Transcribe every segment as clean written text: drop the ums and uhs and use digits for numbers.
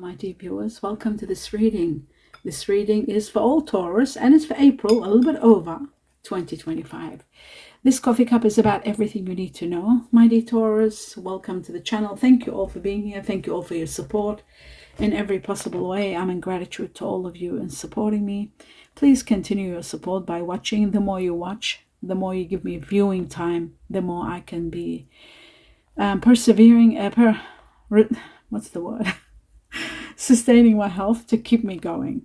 My dear viewers, welcome to this reading. This reading is for all Taurus and it's for April, a little bit over 2025. This coffee cup is about everything you need to know. My dear Taurus, welcome to the channel. Thank you all for being here. Thank you all for your support in every possible way. I'm in gratitude to all of you and supporting me. Please continue your support by watching. The more you watch, the more you give me viewing time, the more I can be persevering, sustaining my health to keep me going.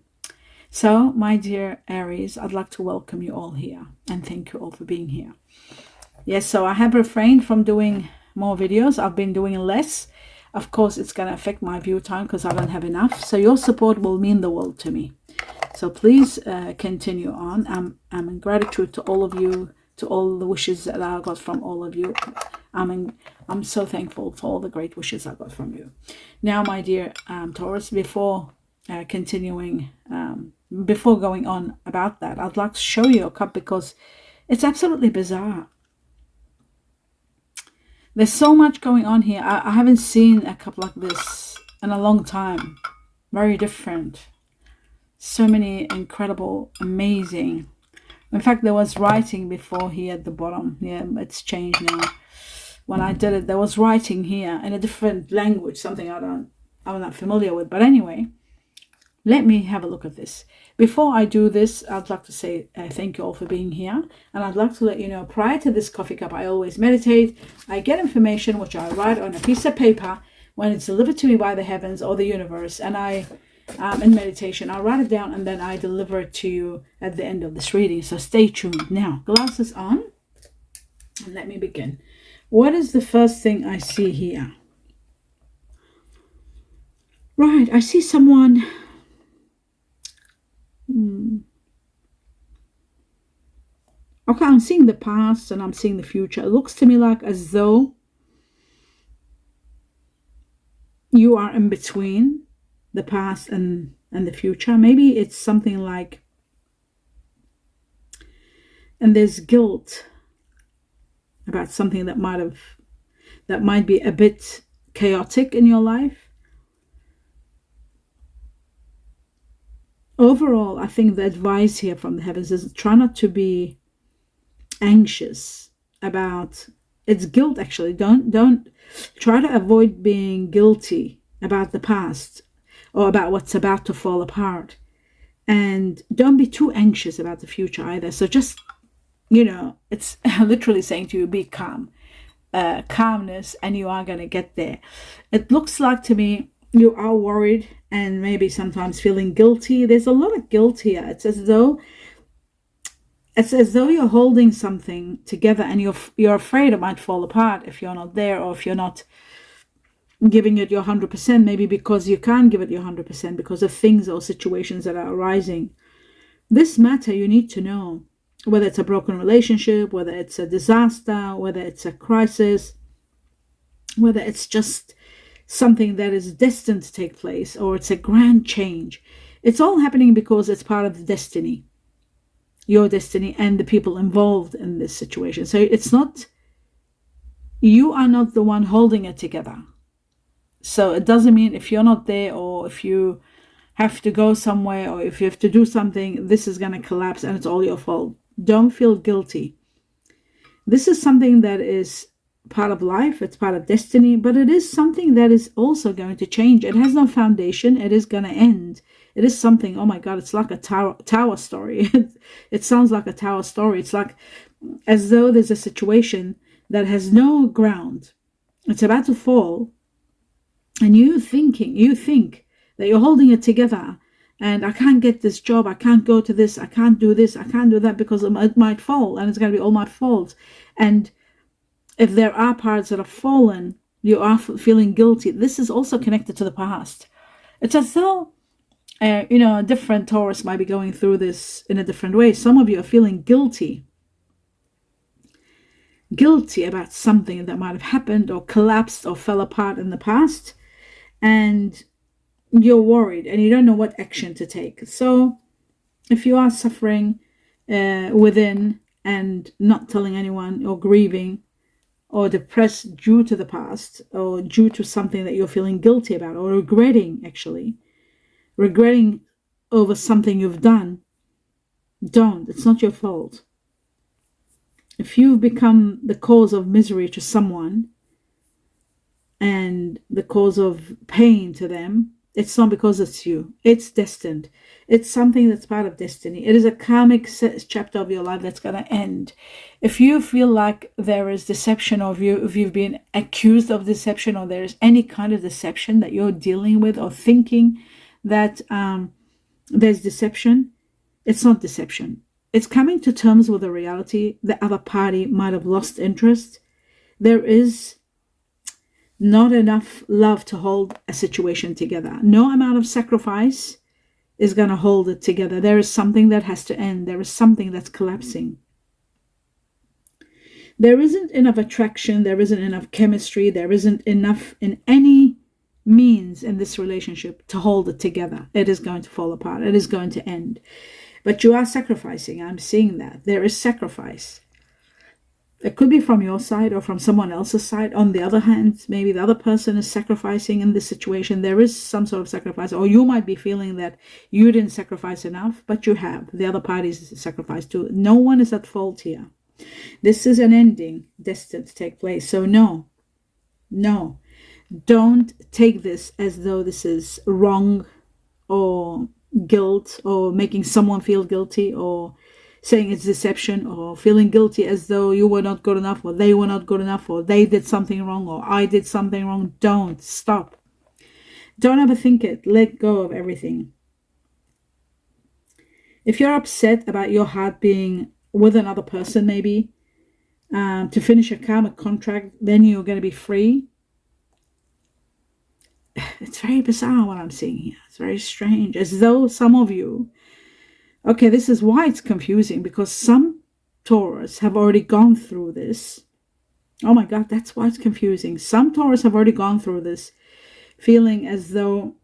So, my dear Aries, I'd like to welcome you all here and thank you all for being here. Yes, so I have refrained from doing more videos. I've been doing less. Of course, it's going to affect my view time because I don't have enough. So your support will mean the world to me. So please continue on. I'm in gratitude to all of you, to all the wishes that I got from all of you. I'm so thankful for all the great wishes I got from you. Now, my dear Taurus, before before going on about that, I'd like to show you a cup because it's absolutely bizarre. There's so much going on here. I haven't seen a cup like this in a long time. Very different. So many incredible, amazing. In fact, there was writing before here at the bottom. Yeah, it's changed now. When I did it, there was writing here in a different language, something I'm not familiar with. But anyway, let me have a look at this. Before I do this, I'd like to say thank you all for being here. And I'd like to let you know, prior to this coffee cup, I always meditate. I get information which I write on a piece of paper when it's delivered to me by the heavens or the universe. And in meditation, I write it down and then I deliver it to you at the end of this reading. So stay tuned. Now, glasses on. And let me begin. What is the first thing I see here? Right, I see someone. Okay, I'm seeing the past and I'm seeing the future. It looks to me like as though you are in between the past and the future. Maybe it's something like, and there's guilt about something that might be a bit chaotic in your life. Overall, I think the advice here from the heavens is try not to be anxious about it's guilt. Actually, don't try to avoid being guilty about the past or about what's about to fall apart, and don't be too anxious about the future either. So just, it's literally saying to you, be calm, calmness, and you are going to get there. It looks like to me you are worried and maybe sometimes feeling guilty. There's a lot of guilt here. It's as though you're holding something together and you're afraid it might fall apart if you're not there, or if you're not giving it your 100%, maybe because you can't give it your 100% because of things or situations that are arising. This matter you need to know, whether it's a broken relationship, whether it's a disaster, whether it's a crisis, whether it's just something that is destined to take place, or it's a grand change. It's all happening because it's part of the destiny, your destiny, and the people involved in this situation. So it's not, you are not the one holding it together. So it doesn't mean if you're not there, or if you have to go somewhere, or if you have to do something, this is going to collapse and it's all your fault. Don't feel guilty. This is something that is part of life. It's part of destiny, but it is something that is also going to change. It has no foundation. It is going to end. It is something, oh my God, it's like a tower story. It sounds like a tower story. It's like as though there's a situation that has no ground. It's about to fall. And you think that you're holding it together, and I can't get this job, I can't go to this, I can't do this, I can't do that because it might fall, and it's going to be all my fault. And if there are parts that have fallen, you are feeling guilty. This is also connected to the past. It's as though, a different Taurus might be going through this in a different way. Some of you are feeling guilty about something that might have happened or collapsed or fell apart in the past. And you're worried and you don't know what action to take. So if you are suffering within and not telling anyone, or grieving, or depressed due to the past, or due to something that you're feeling guilty about, or regretting over something you've done, don't. It's not your fault. If you've become the cause of misery to someone and the cause of pain to them, it's not because it's you. It's destined. It's something that's part of destiny. It is a karmic chapter of your life that's going to end. If you feel like there is deception, or if you've been accused of deception, or there is any kind of deception that you're dealing with, or thinking that there's deception, it's not deception. It's coming to terms with the reality. The other party might have lost interest. There is not enough love to hold a situation together. No amount of sacrifice is going to hold it together. There is something that has to end. There is something that's collapsing. There isn't enough attraction. There isn't enough chemistry. There isn't enough in any means in this relationship to hold it together. It is going to fall apart. It is going to end. But you are sacrificing. I'm seeing that. There is sacrifice. It could be from your side or from someone else's side. On the other hand, maybe the other person is sacrificing in this situation. There is some sort of sacrifice. Or you might be feeling that you didn't sacrifice enough, but you have. The other party's sacrificed too. No one is at fault here. This is an ending destined to take place. So no. Don't take this as though this is wrong, or guilt, or making someone feel guilty, or saying it's deception, or feeling guilty as though you were not good enough, or they were not good enough, or they did something wrong, or I did something wrong. Don't. Stop. Don't ever think it. Let go of everything. If you're upset about your heart being with another person, maybe to finish a karmic contract, then you're going to be free. It's very bizarre what I'm seeing here. It's very strange. As though some of you, okay, this is why it's confusing, because some Taurus have already gone through this. Oh my God, that's why it's confusing. Some Taurus have already gone through this, feeling as though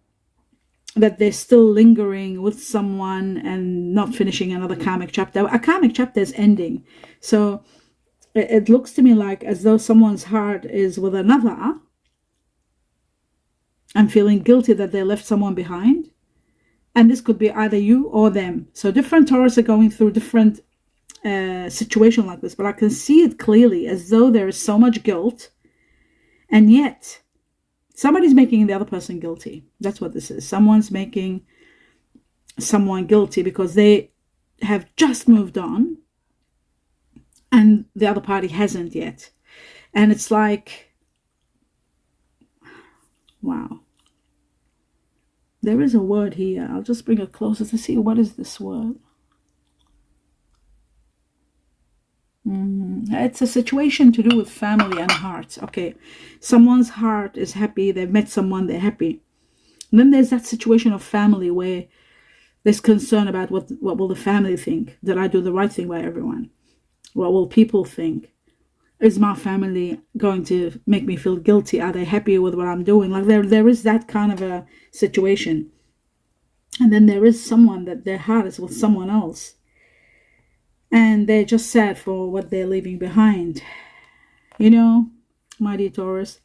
that they're still lingering with someone and not finishing another karmic chapter. A karmic chapter is ending. So it looks to me like as though someone's heart is with another, and feeling guilty that they left someone behind. And this could be either you or them. So different Taurus are going through different situation like this. But I can see it clearly as though there is so much guilt. And yet somebody's making the other person guilty. That's what this is. Someone's making someone guilty because they have just moved on and the other party hasn't yet. And it's like, wow. There is a word here. I'll just bring it closer to see what is this word. It's a situation to do with family and hearts. Okay, someone's heart is happy. They've met someone, they're happy. And then there's that situation of family where there's concern about what will the family think? Did I do the right thing by everyone? What will people think? Is my family going to make me feel guilty? Are they happy with what I'm doing? Like there is that kind of a situation. And then there is someone that their heart is with someone else. And they're just sad for what they're leaving behind. You know, my dear Taurus,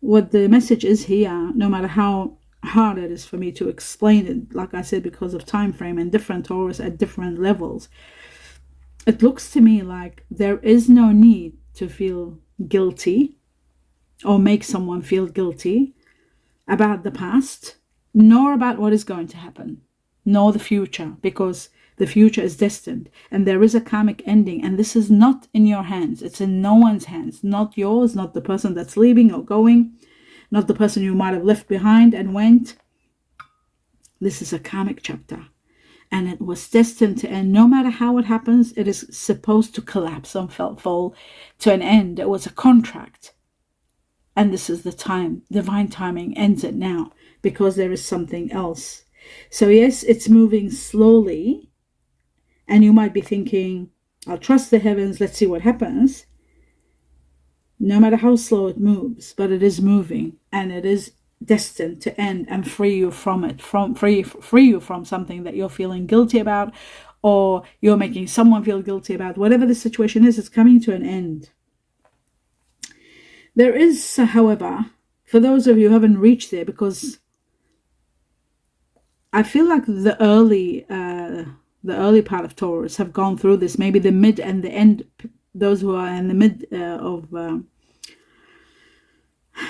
what the message is here, no matter how hard it is for me to explain it, like I said, because of time frame and different Taurus at different levels, it looks to me like there is no need to feel guilty or make someone feel guilty about the past, nor about what is going to happen, nor the future, because the future is destined and there is a karmic ending, and this is not in your hands. It's in no one's hands, not yours, not the person that's leaving or going, not the person you might have left behind and went. This is a karmic chapter. And it was destined to end. No matter how it happens, it is supposed to collapse and fall to an end. It was a contract. And this is the time. Divine timing ends it now because there is something else. So yes, it's moving slowly. And you might be thinking, I'll trust the heavens. Let's see what happens. No matter how slow it moves, but it is moving. And it is destined to end and free you from it, free you from something that you're feeling guilty about, or you're making someone feel guilty about. Whatever the situation is, it's coming to an end. There is, however, for those of you who haven't reached there, because I feel like the early part of Taurus have gone through this. Maybe the mid and the end, those who are in the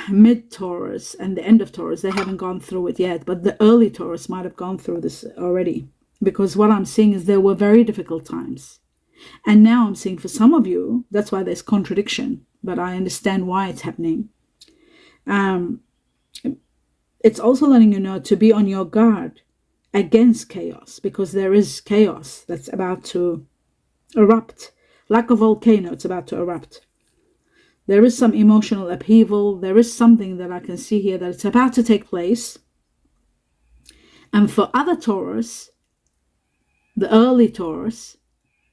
mid Taurus and the end of Taurus, they haven't gone through it yet. But the early Taurus might have gone through this already, because what I'm seeing is there were very difficult times. And now I'm seeing for some of you, that's why there's contradiction, but I understand why it's happening. It's also letting you know to be on your guard against chaos, because there is chaos that's about to erupt. Like a volcano, it's about to erupt. There is some emotional upheaval. There is something that I can see here that it's about to take place. And for other Taurus, the early Taurus,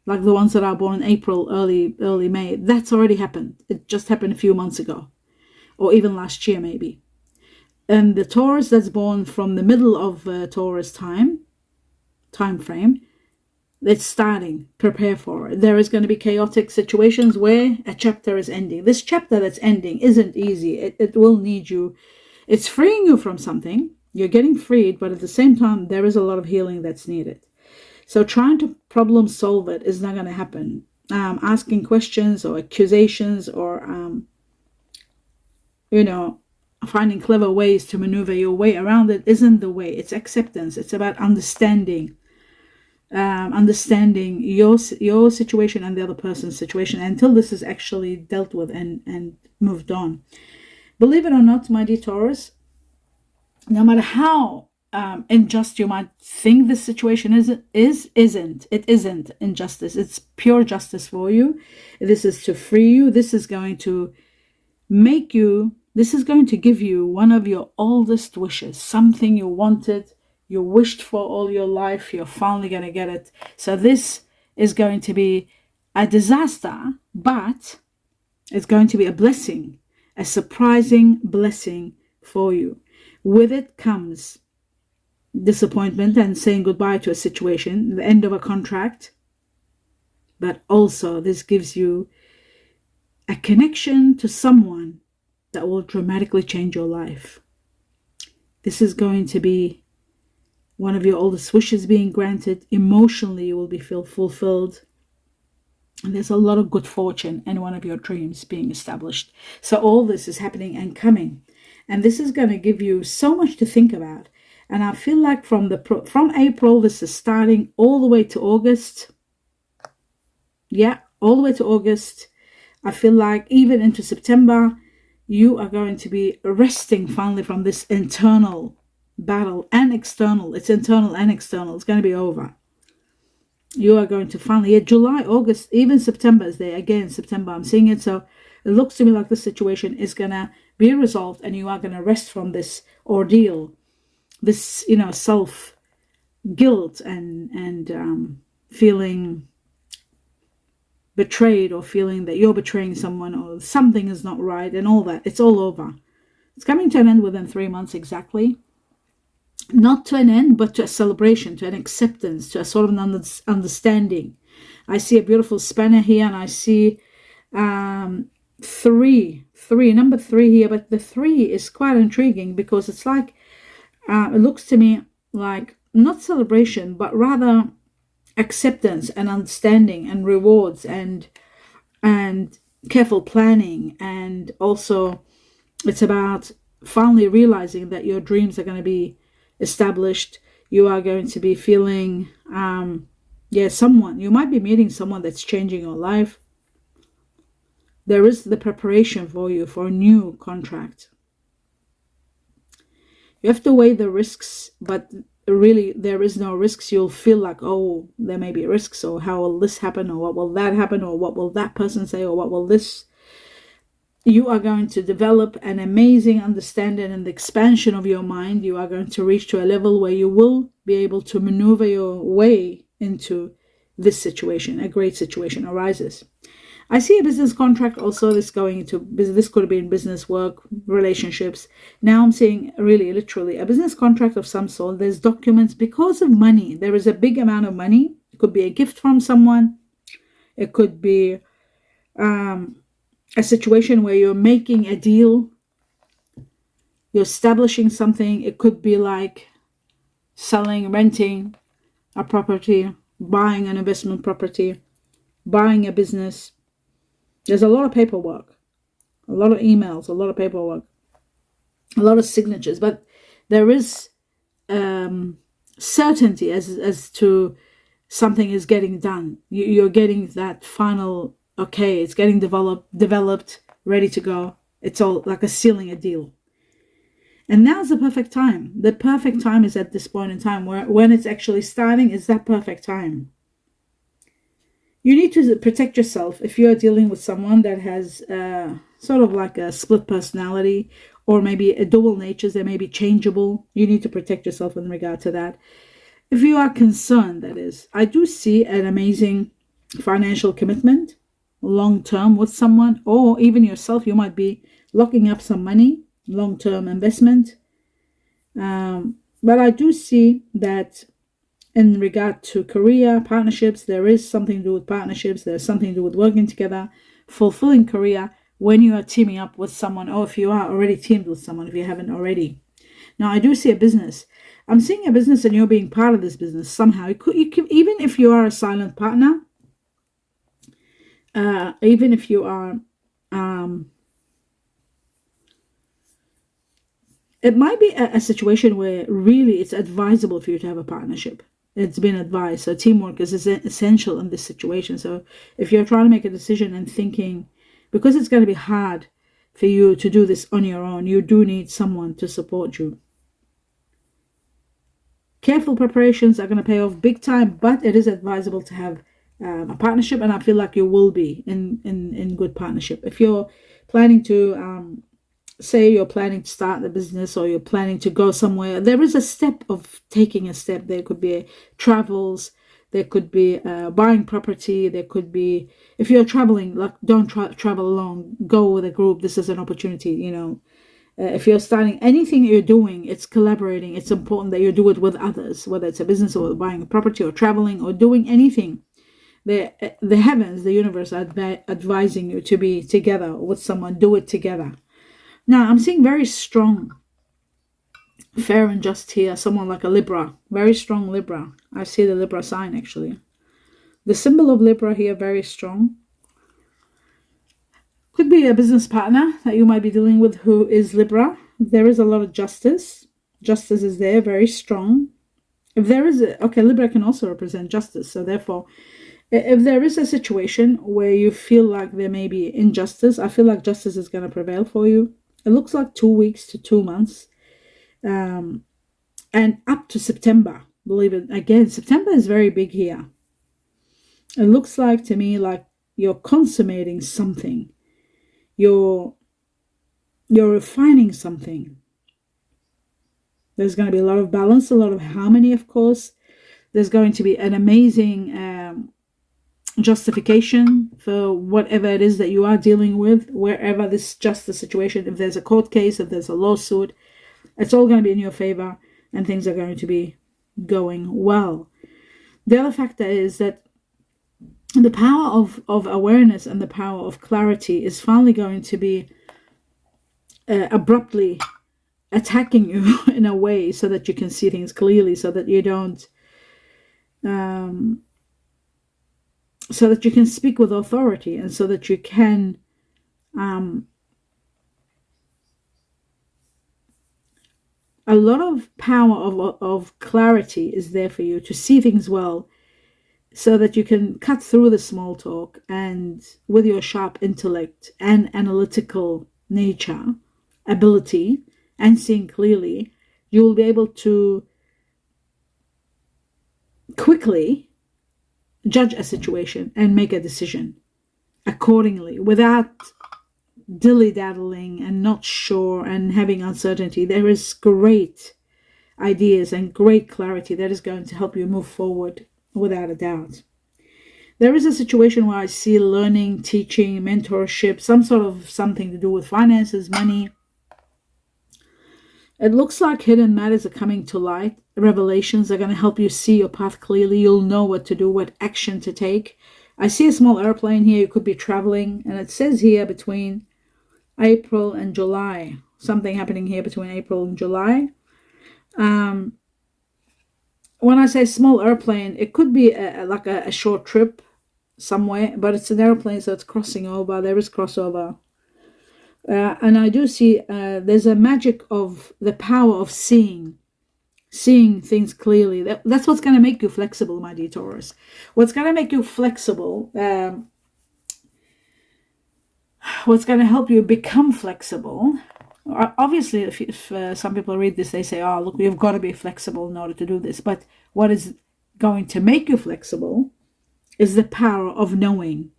like the ones that are born in April, early May, that's already happened. It just happened a few months ago, or even last year maybe. And the Taurus that's born from the middle of Taurus time frame, it's starting. Prepare for it. There is going to be chaotic situations where a chapter is ending. This chapter that's ending isn't easy. It will need you. It's freeing you from something. You're getting freed, but at the same time, there is a lot of healing that's needed. So trying to problem solve it is not going to happen. Asking questions or accusations or, finding clever ways to maneuver your way around it isn't the way. It's acceptance. It's about understanding your situation and the other person's situation until this is actually dealt with and moved on. Believe it or not, my dear Taurus, no matter how unjust you might think this situation isn't injustice. It's pure justice for you. This is to free you. This is going to give you one of your oldest wishes, something you wanted, you wished for all your life. You're finally going to get it. So this is going to be a disaster, but it's going to be a blessing, a surprising blessing for you. With it comes disappointment and saying goodbye to a situation, the end of a contract. But also this gives you a connection to someone that will dramatically change your life. This is going to be one of your oldest wishes being granted. Emotionally, you will be feel fulfilled. And there's a lot of good fortune and one of your dreams being established. So all this is happening and coming. And this is going to give you so much to think about. And I feel like from April, this is starting all the way to August. Yeah, all the way to August. I feel like even into September, you are going to be resting finally from this internal battle and external. It's internal and external. It's going to be over. You are going to finally, July, August, even September is there. Again, September, I'm seeing it. So it looks to me like this situation is going to be resolved and you are going to rest from this ordeal, this, self-guilt and feeling betrayed or feeling that you're betraying someone or something is not right and all that. It's all over. It's coming to an end within 3 months exactly. Not to an end, but to a celebration, to an acceptance, to a sort of an understanding. I see a beautiful spanner here and I see number 3 here, but the 3 is quite intriguing because it's like, it looks to me like not celebration, but rather acceptance and understanding and rewards and careful planning. And also it's about finally realizing that your dreams are going to be established. You are going to be feeling you might be meeting someone that's changing your life. There is the preparation for you for a new contract. You have to weigh the risks, but really there is no risks. You'll feel like, oh, there may be risks, or how will this happen, or what will that happen, or what will that person say, or what will this. You are going to develop an amazing understanding and the expansion of your mind. You are going to reach to a level where you will be able to maneuver your way into this situation. A great situation arises. I see a business contract also. This could have been business, work, relationships. Now I'm seeing really literally a business contract of some sort. There's documents because of money. There is a big amount of money. It could be a gift from someone. It could be a situation where you're making a deal, you're establishing something. It could be like selling, renting a property, buying an investment property, buying a business. There's a lot of paperwork, a lot of emails, a lot of paperwork, a lot of signatures, but there is certainty as to something is getting done. You're getting that final, okay, it's getting developed, ready to go. It's all like a sealing a deal. And now's the perfect time. The perfect time is at this point in time, where when it's actually starting, is that perfect time. You need to protect yourself if you're dealing with someone that has sort of like a split personality, or maybe a dual natures. They may be changeable. You need to protect yourself in regard to that. If you are concerned, that is, I do see an amazing financial commitment, long-term with someone, or even yourself. You might be locking up some money, long-term investment. But I do see that in regard to career, partnerships, there is something to do with partnerships. There's something to do with working together, fulfilling career when you are teaming up with someone, or if you are already teamed with someone, if you haven't already. Now, I do see a business. I'm seeing a business, and you're being part of this business somehow. You could, even if you are a silent partner, even if you are, it might be a situation where really it's advisable for you to have a partnership. It's been advised. So teamwork is essential in this situation. So if you're trying to make a decision and thinking, because it's going to be hard for you to do this on your own, you do need someone to support you. Careful preparations are going to pay off big time, but it is advisable to have a partnership, and I feel like you will be in good partnership. If you're planning to, say you're planning to start the business, or you're planning to go somewhere, there is a step of taking a step. There could be travels, there could be buying property, there could be, if you're traveling, like don't travel alone, go with a group. This is an opportunity, you know. If you're starting anything you're doing, it's collaborating. It's important that you do it with others, whether it's a business or buying a property or traveling or doing anything. The heavens, the universe are advising you to be together with someone. Do it together. Now, I'm seeing very strong, fair and just here, someone like a Libra, very strong Libra. I see the Libra sign, actually. The symbol of Libra here, very strong. Could be a business partner that you might be dealing with who is Libra. There is a lot of justice. Justice is there, very strong. If there is okay, Libra can also represent justice. So therefore, if there is a situation where you feel like there may be injustice, I feel like justice is going to prevail for you. It looks like 2 weeks to 2 months. And up to September. Believe it. Again, September is very big here. It looks like to me like you're consummating something. You're refining something. There's going to be a lot of balance, a lot of harmony, of course. There's going to be an amazing justification for whatever it is that you are dealing with, wherever this justice situation, if there's a court case, if there's a lawsuit, it's all going to be in your favor, and things are going to be going well. The other factor is that the power of awareness and the power of clarity is finally going to be abruptly attacking you in a way so that you can see things clearly, so that you don't, so that you can speak with authority, and so that you can a lot of power of clarity is there for you to see things well, so that you can cut through the small talk, and with your sharp intellect and analytical nature, ability, and seeing clearly, you will be able to quickly judge a situation and make a decision accordingly without dilly-daddling and not sure and having uncertainty. There is great ideas and great clarity that is going to help you move forward without a doubt. There is a situation where I see learning, teaching, mentorship, some sort of something to do with finances, money. It looks like hidden matters are coming to light. Revelations are going to help you see your path clearly. You'll know what to do, what action to take. I see a small airplane here. You could be traveling, and it says here between April and July. Something happening here between April and July. When I say small airplane, it could be like a short trip somewhere, but it's an airplane, so it's crossing over. There is crossover. And I do see there's a magic of the power of seeing things clearly. That's what's going to make you flexible, my dear Taurus. What's going to make you flexible, what's going to help you become flexible. Obviously, if some people read this, they say, oh, look, you've got to be flexible in order to do this. But what is going to make you flexible is the power of knowing.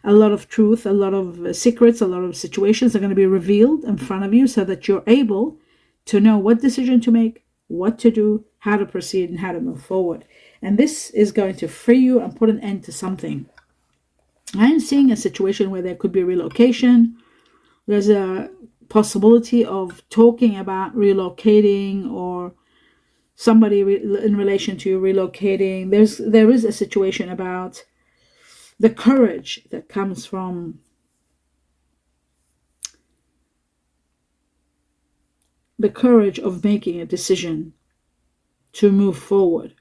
A lot of truth, a lot of secrets, a lot of situations are going to be revealed in front of you so that you're able to know what decision to make, what to do, how to proceed, and how to move forward. And this is going to free you and put an end to something. I am seeing a situation where there could be relocation. There's a possibility of talking about relocating, or somebody in relation to you relocating. There is a situation about the courage that comes from the courage of making a decision to move forward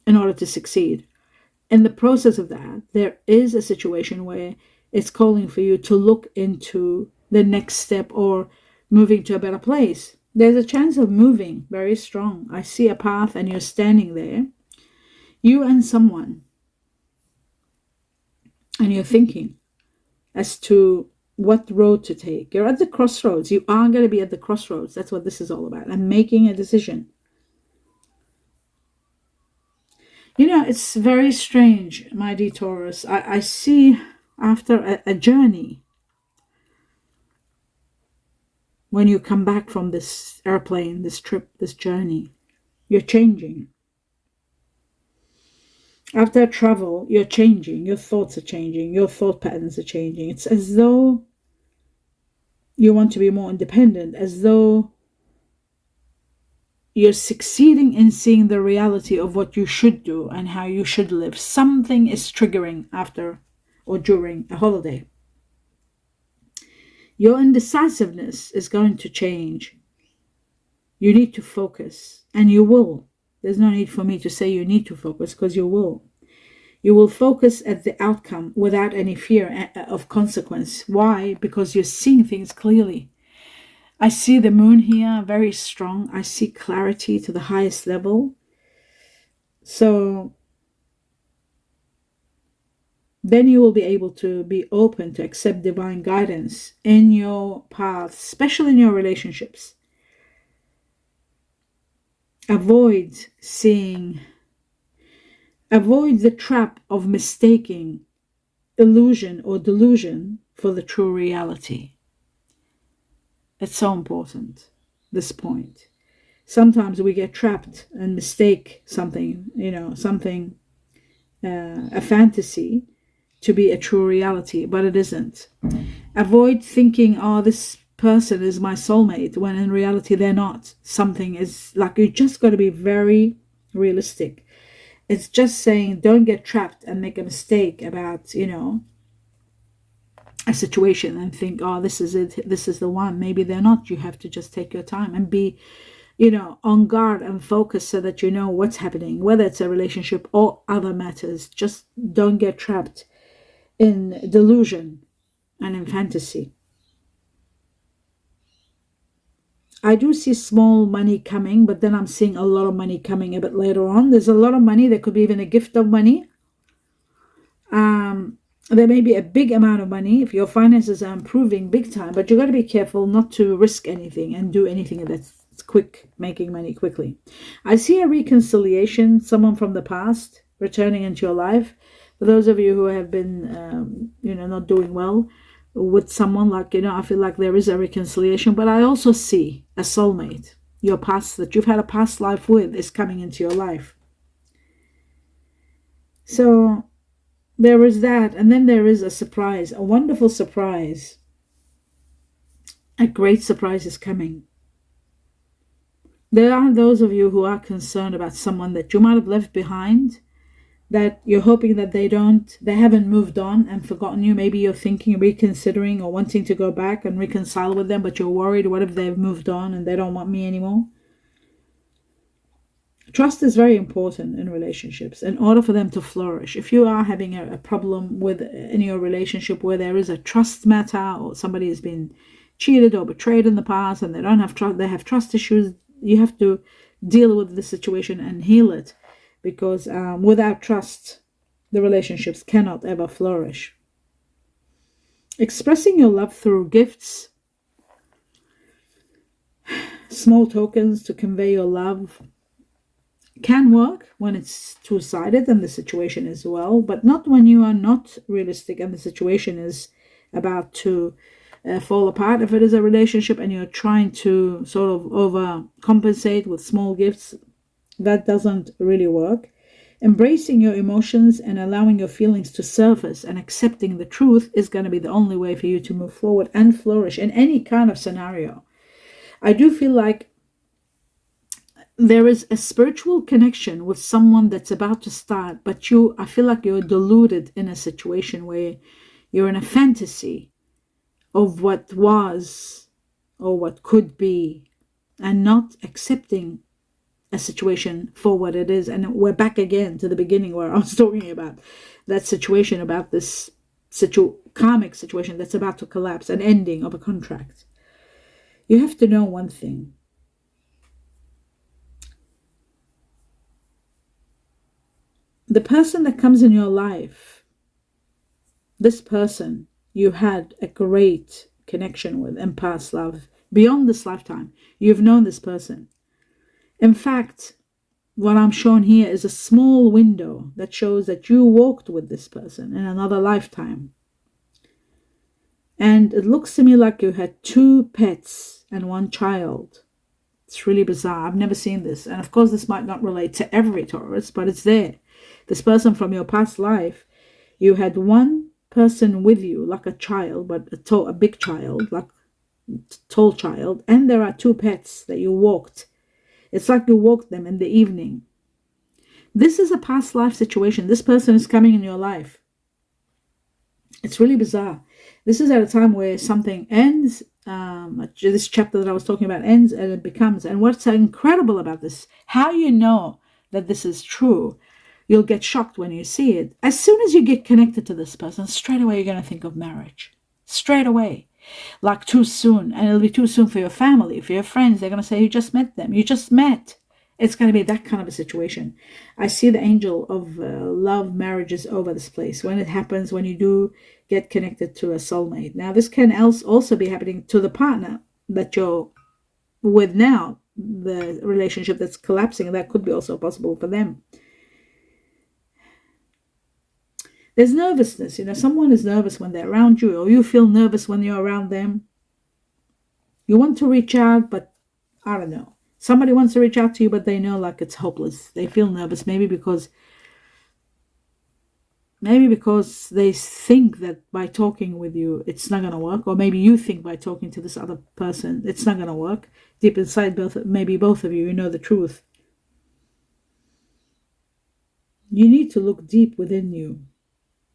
in order to succeed. In the process of that, there is a situation where it's calling for you to look into the next step or moving to a better place. There's a chance of moving very strong. I see a path and you're standing there, you and someone, and you're thinking as to what road to take. You're at the crossroads. You are going to be at the crossroads. That's what this is all about. I'm making a decision. You know, it's very strange, my dear Taurus. I see after a journey, when you come back from this airplane, this trip, this journey, you're changing. After travel, you're changing. Your thoughts are changing. Your thought patterns are changing. It's as though you want to be more independent, as though you're succeeding in seeing the reality of what you should do and how you should live. Something is triggering after or during a holiday. Your indecisiveness is going to change. You need to focus, and you will. There's no need for me to say you need to focus, because you will. You will focus at the outcome without any fear of consequence. Why? Because you're seeing things clearly. I see the moon here very strong. I see clarity to the highest level. So then you will be able to be open to accept divine guidance in your path, especially in your relationships. Avoid the trap of mistaking illusion or delusion for the true reality. It's so important, this point. Sometimes we get trapped and mistake something, a fantasy, to be a true reality, but it isn't. Avoid thinking, oh, this person is my soulmate, when in reality they're not. Something is like, you just got to be very realistic. It's just saying, don't get trapped and make a mistake about, a situation and think, oh, this is it, this is the one. Maybe they're not. You have to just take your time and be, on guard and focus so that you know what's happening, whether it's a relationship or other matters. Just don't get trapped in delusion and in fantasy. I do see small money coming, but then I'm seeing a lot of money coming a bit later on. There's a lot of money. There could be even a gift of money. There may be a big amount of money if your finances are improving big time, but you got to be careful not to risk anything and do anything that's quick, making money quickly. I see a reconciliation, someone from the past returning into your life. For those of you who have been, not doing well with someone, I feel like there is a reconciliation, but I also see a soulmate. Your past, that you've had a past life with, is coming into your life. So there is that, and then there is a surprise, a wonderful surprise. A great surprise is coming. There are those of you who are concerned about someone that you might have left behind, that you're hoping that they haven't moved on and forgotten you. Maybe you're thinking, reconsidering, or wanting to go back and reconcile with them, but you're worried, what if they've moved on and they don't want me anymore? Trust is very important in relationships in order for them to flourish. If you are having a problem in your relationship where there is a trust matter, or somebody has been cheated or betrayed in the past and they don't have trust, they have trust issues, you have to deal with the situation and heal it, because without trust, the relationships cannot ever flourish. Expressing your love through gifts, small tokens to convey your love, can work when it's two-sided and the situation is well, but not when you are not realistic and the situation is about to fall apart. If it is a relationship and you're trying to sort of overcompensate with small gifts, that doesn't really work. Embracing your emotions and allowing your feelings to surface and accepting the truth is going to be the only way for you to move forward and flourish in any kind of scenario. I do feel like there is a spiritual connection with someone that's about to start, but I feel like you're deluded in a situation where you're in a fantasy of what was or what could be, and not accepting a situation for what it is. And we're back again to the beginning where I was talking about that situation, about this karmic situation that's about to collapse, an ending of a contract. You have to know one thing. The person that comes in your life, this person you had a great connection with in past love, beyond this lifetime, you've known this person. In fact, what I'm shown here is a small window that shows that you walked with this person in another lifetime. And it looks to me like you had 2 pets and 1 child. It's really bizarre. I've never seen this. And of course, this might not relate to every Taurus, but it's there. This person from your past life, you had 1 person with you, like a child, but a big child, like a tall child. And there are 2 pets that you walked. It's like you walked them in the evening. This is a past life situation. This person is coming in your life. It's really bizarre. This is at a time where something ends. This chapter that I was talking about ends, and it becomes. And what's incredible about this, how you know that this is true, you'll get shocked when you see it. As soon as you get connected to this person, straight away you're going to think of marriage. Straight away. Like too soon. And it'll be too soon for your family, for your friends. They're going to say, you just met them. You just met. It's going to be that kind of a situation. I see the angel of love marriages over this place. When it happens, when you do get connected to a soulmate. Now, this can also be happening to the partner that you're with now. The relationship that's collapsing, that could be also possible for them. There's nervousness. Someone is nervous when they're around you, or you feel nervous when you're around them. You want to reach out, but I don't know. Somebody wants to reach out to you, but they know like it's hopeless. They feel nervous, maybe because they think that by talking with you, it's not going to work. Or maybe you think by talking to this other person, it's not going to work. Deep inside, both of you, you know the truth. You need to look deep within you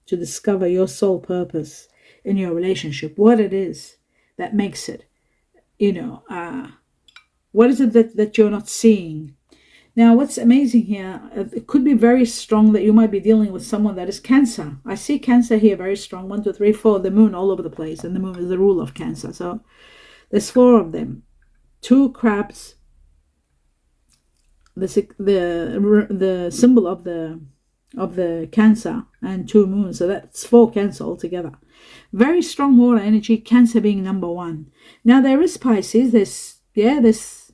to discover your soul purpose in your relationship, what it is that makes it, what is it that you're not seeing? Now, what's amazing here, it could be very strong that you might be dealing with someone that is Cancer. I see Cancer here very strong, 1, 2, 3, 4, the moon all over the place, and the moon is the rule of Cancer. So there's 4 of them, 2 crabs, the symbol of the Cancer, and 2 moons. So that's 4 Cancer altogether. Very strong water energy, Cancer being number 1. Now there is Pisces. There's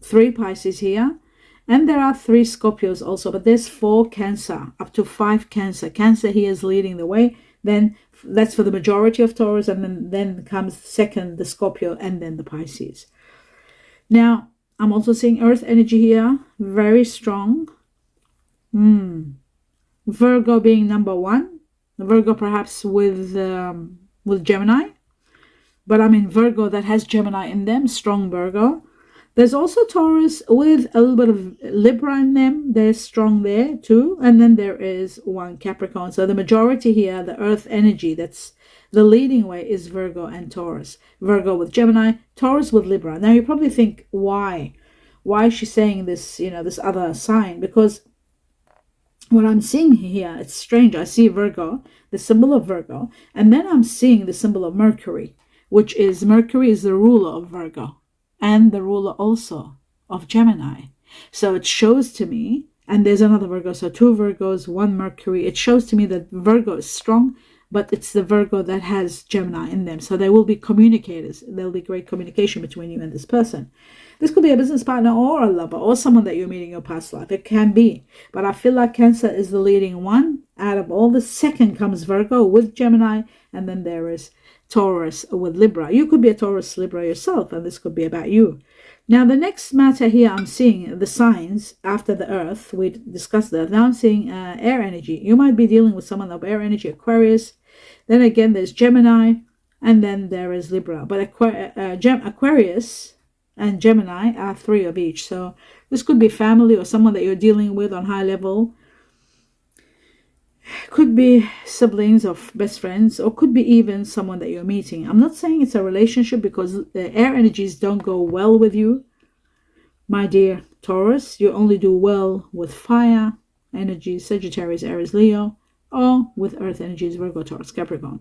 3 Pisces here, and there are 3 Scorpios also, but there's 4 Cancer, up to 5 Cancer. Cancer here is leading the way. Then that's for the majority of Taurus, and then comes second the Scorpio, and then the Pisces. Now I'm also seeing Earth energy here, very strong. Virgo being number 1. Virgo perhaps with Gemini, but I mean Virgo that has Gemini in them, strong Virgo. There's also Taurus with a little bit of Libra in them. They're strong there too. And then there is one Capricorn. So the majority here, the earth energy that's the leading way, is Virgo and Taurus. Virgo with Gemini, Taurus with Libra. Now you probably think, why? Why is she saying this, this other sign? Because what I'm seeing here, it's strange. I see Virgo, the symbol of Virgo, and then I'm seeing the symbol of Mercury, which is Mercury is the ruler of Virgo and the ruler also of Gemini. So it shows to me, and there's another Virgo, so 2 Virgos, 1 Mercury. It shows to me that Virgo is strong, but it's the Virgo that has Gemini in them. So they will be communicators. There'll be great communication between you and this person. This could be a business partner or a lover or someone that you're meeting in your past life. It can be. But I feel like Cancer is the leading one. Out of all, the second comes Virgo with Gemini, and then there is Taurus with Libra. You could be a Taurus Libra yourself, and this could be about you. Now, the next matter here, I'm seeing the signs after the Earth. We discussed that. Now I'm seeing air energy. You might be dealing with someone of air energy, Aquarius. Then again, there's Gemini, and then there is Libra. But Aquarius and Gemini are 3 of each. So this could be family or someone that you're dealing with on high level. Could be siblings or best friends, or could be even someone that you're meeting. I'm not saying it's a relationship because the air energies don't go well with you. My dear Taurus, you only do well with fire energies, Sagittarius, Aries, Leo, or with earth energies, Virgo, Taurus, Capricorn.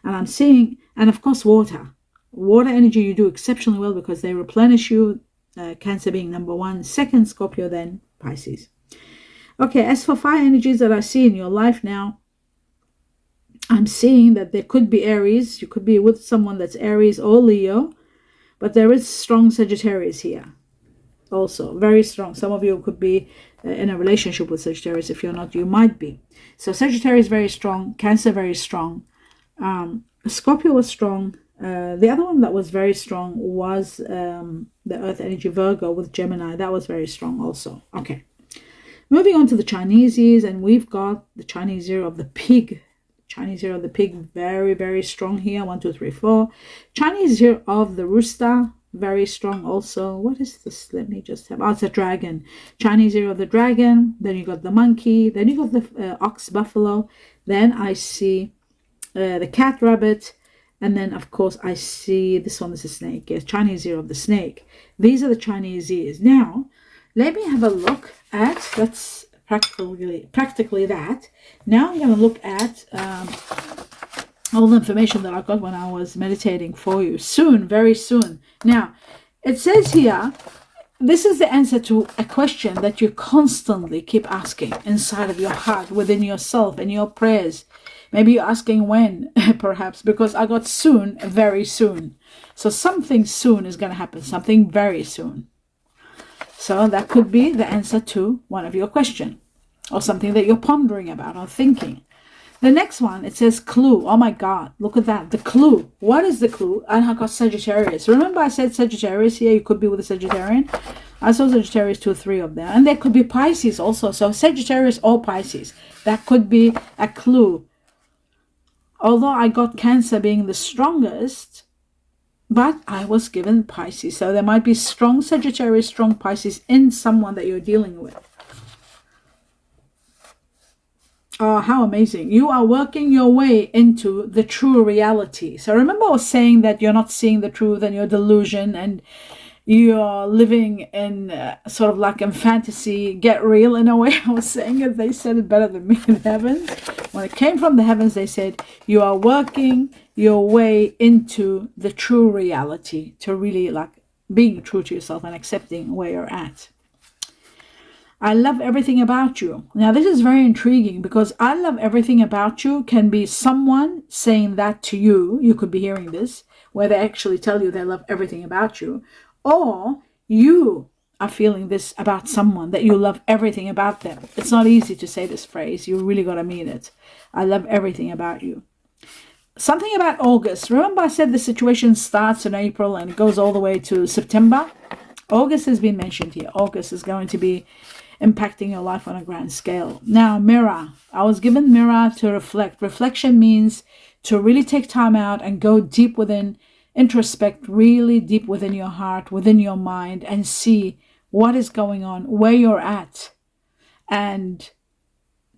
And I'm seeing, and of course water. Water energy you do exceptionally well because they replenish you, Cancer being number 1, second Scorpio, then Pisces. Okay, as for fire energies that I see in your life now, I'm seeing that there could be Aries. You could be with someone that's Aries or Leo, but there is strong Sagittarius here also, very strong. Some of you could be in a relationship with Sagittarius. If you're not, you might be. So Sagittarius very strong, Cancer very strong, Scorpio was strong. The other one that was very strong was the earth energy Virgo with Gemini. That was very strong also. Okay. Moving on to the Chineses, and we've got the Chinese year of the pig. Chinese year of the pig, very, very strong here. 1, 2, 3, 4. Chinese year of the rooster, very strong also. What is this? Let me just have, it's a dragon. Chinese year of the dragon. Then you got the monkey. Then you got the ox, buffalo. Then I see the cat, rabbit. And then, of course, I see this one is a snake. Yes, Chinese year of the snake. These are the Chinese years. Now, let me have a look at, that's practically that. Now I'm going to look at all the information that I got when I was meditating for you. Soon, very soon. Now, it says here, this is the answer to a question that you constantly keep asking inside of your heart, within yourself, in your prayers. Maybe you're asking when, perhaps, because I got soon, very soon. So something soon is going to happen, something very soon. So that could be the answer to one of your questions, or something that you're pondering about or thinking. The next one, it says clue. Oh my God, look at that. The clue. What is the clue? And I got Sagittarius. Remember I said Sagittarius here? You could be with a Sagittarian. I saw Sagittarius 2 or 3 of them. And there could be Pisces also. So Sagittarius or Pisces. That could be a clue. Although I got Cancer being the strongest, but I was given Pisces. So there might be strong Sagittarius, strong Pisces in someone that you're dealing with. Oh, how amazing. You are working your way into the true reality. So remember I was saying that you're not seeing the truth and you're delusion and you're living in sort of like in fantasy, get real in a way. I was saying it, they said it better than me in the heavens. When it came from the heavens, they said, you are working your way into the true reality, to really like being true to yourself and accepting where you're at. I love everything about you. Now, this is very intriguing because I love everything about you can be someone saying that to you. You could be hearing this, where they actually tell you they love everything about you. Or you are feeling this about someone, that you love everything about them. It's not easy to say this phrase. You really got to mean it. I love everything about you. Something about August. Remember I said the situation starts in April and it goes all the way to September? August has been mentioned here. August is going to be impacting your life on a grand scale. Now, mirror. I was given mirror to reflect. Reflection means to really take time out and go deep within introspect really deep within your heart, within your mind, and see what is going on, where you're at, and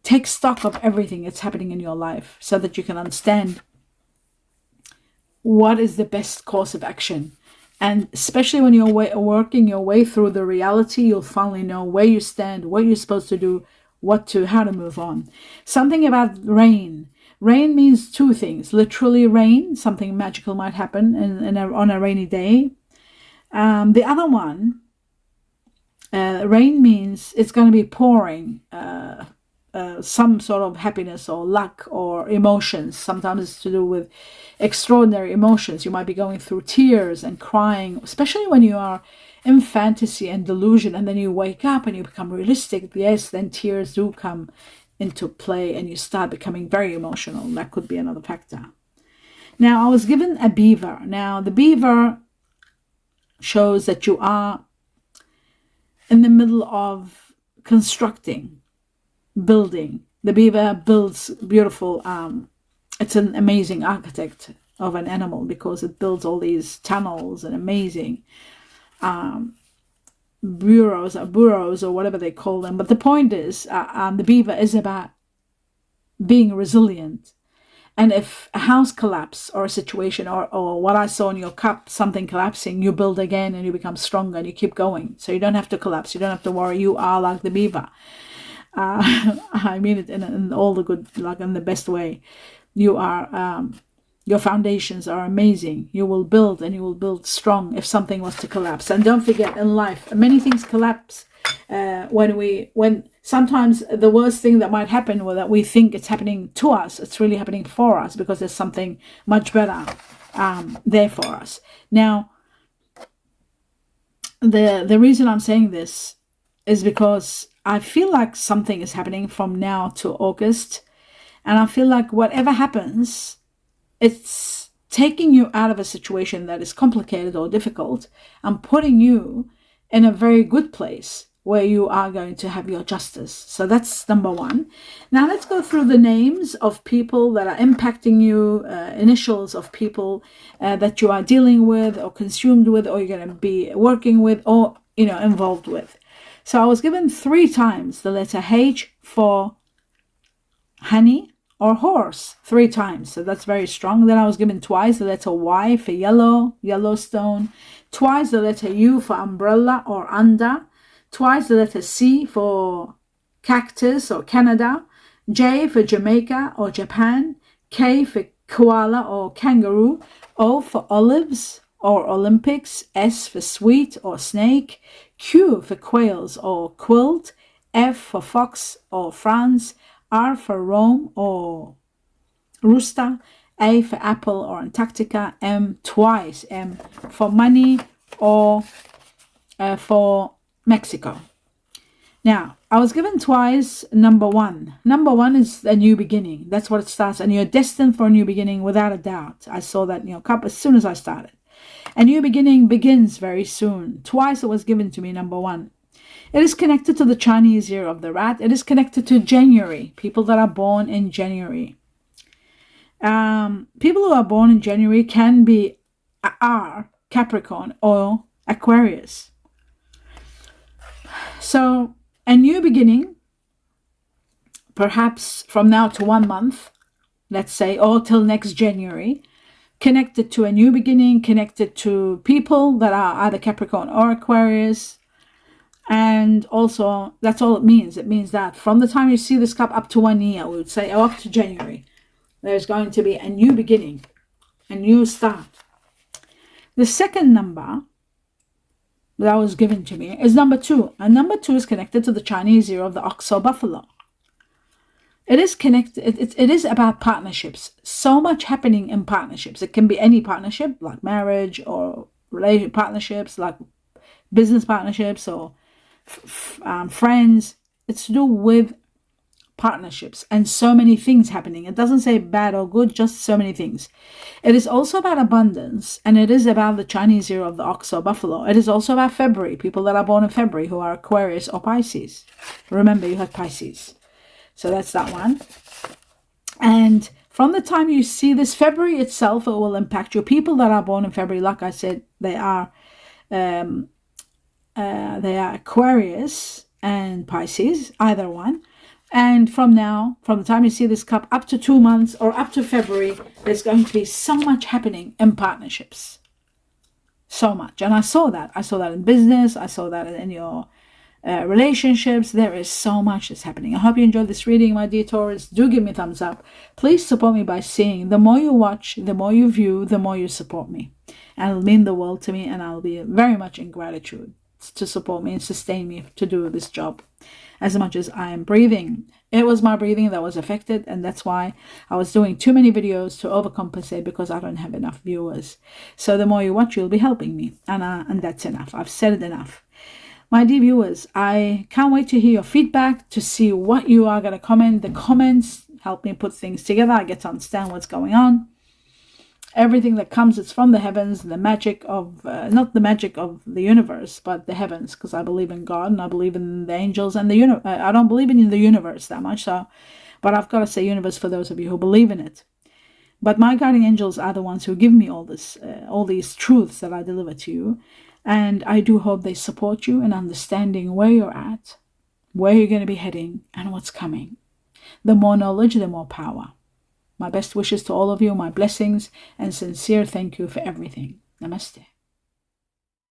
take stock of everything that's happening in your life so that you can understand what is the best course of action. And especially when you're working your way through the reality, you'll finally know where you stand, what you're supposed to do, how to move on. Something about rain. Rain means two things. Literally rain, something magical might happen on a rainy day. The other one, rain means it's going to be pouring some sort of happiness or luck or emotions. Sometimes it's to do with extraordinary emotions. You might be going through tears and crying, especially when you are in fantasy and delusion, and then you wake up and you become realistic. Yes, then tears do come into play and you start becoming very emotional. That could be another factor. Now, I was given a beaver. Now, the beaver shows that you are in the middle of constructing, building. The beaver builds beautiful, it's an amazing architect of an animal because it builds all these tunnels and amazing burrows or whatever they call them. But the point is, the beaver is about being resilient. And if a house collapses or a situation or what I saw in your cup, something collapsing, you build again and you become stronger and you keep going. So you don't have to collapse. You don't have to worry. You are like the beaver. I mean it in all the good, like in the best way. You are, your foundations are amazing. You will build and you will build strong if something was to collapse. And don't forget, in life, many things collapse when sometimes the worst thing that might happen, or that we think it's happening to us, it's really happening for us because there's something much better there for us. Now, the reason I'm saying this is because I feel like something is happening from now to August, and I feel like whatever happens, it's taking you out of a situation that is complicated or difficult and putting you in a very good place where you are going to have your justice. So that's number one. Now let's go through the names of people that are impacting you, initials of people that you are dealing with or consumed with, or you're going to be working with, or involved with. So I was given 3 times the letter H for honey or horse, 3 times. So that's very strong. Then I was given twice the letter Y for yellow, Yellowstone. Twice the letter U for umbrella or under. Twice the letter C for cactus or Canada. J for Jamaica or Japan. K for koala or kangaroo. O for olives or Olympics. S for sweet or snake. Q for quails or quilt. F for fox or France. R for Rome or rooster. A for apple or Antarctica. M twice. M for money or for Mexico. Now, I was given twice number 1. Number 1 is a new beginning. That's what it starts. And you're destined for a new beginning without a doubt. I saw that in your cup as soon as I started. A new beginning begins very soon. Twice it was given to me, number 1. It is connected to the Chinese year of the rat. It is connected to January. People that are born in January. People who are born in January are Capricorn or Aquarius. So a new beginning, perhaps from now to 1 month, let's say, or till next January, connected to a new beginning, connected to people that are either Capricorn or Aquarius. And also, that's all it means. It means that from the time you see this cup up to 1 year, we would say, up to January, there's going to be a new beginning, a new start. The second number that was given to me is number 2. And number 2 is connected to the Chinese year of the ox or buffalo. It is connected. It is about partnerships. So much happening in partnerships. It can be any partnership, like marriage, or relationship partnerships, like business partnerships, or friends. It's to do with partnerships and so many things happening. It doesn't say bad or good, just so many things. It is also about abundance, and it is about the Chinese year of the ox or buffalo. It is also about February, people that are born in February who are Aquarius or Pisces. Remember, you have Pisces. So that's that one. And From the time you see this, February itself, it will impact you. People that are born in February, like I said, they are Aquarius and Pisces, either one. And from now, from the time you see this cup up to 2 months or up to February, there's going to be so much happening in partnerships. So much. And I saw that. I saw that in business. I saw that in your relationships. There is so much that's happening. I hope you enjoyed this reading, my dear Taurus. Do give me a thumbs up. Please support me by saying, the more you watch, the more you view, the more you support me. And it'll mean the world to me, and I'll be very much in gratitude to support me and sustain me to do this job as much as I am breathing. It was my breathing that was affected, and that's why I was doing too many videos to overcompensate, because I don't have enough viewers. So the more you watch, you'll be helping me, and that's enough. I've said it enough. My dear viewers, I can't wait to hear your feedback, to see what you are going to comment. The comments help me put things together. I get to understand what's going on. Everything that comes is from the heavens, the magic of, not the magic of the universe, but the heavens, because I believe in God and I believe in the angels and the universe. I don't believe in the universe that much, but I've got to say universe for those of you who believe in it. But my guardian angels are the ones who give me all these truths that I deliver to you. And I do hope they support you in understanding where you're at, where you're going to be heading, and what's coming. The more knowledge, the more power. My best wishes to all of you, my blessings, and sincere thank you for everything. Namaste.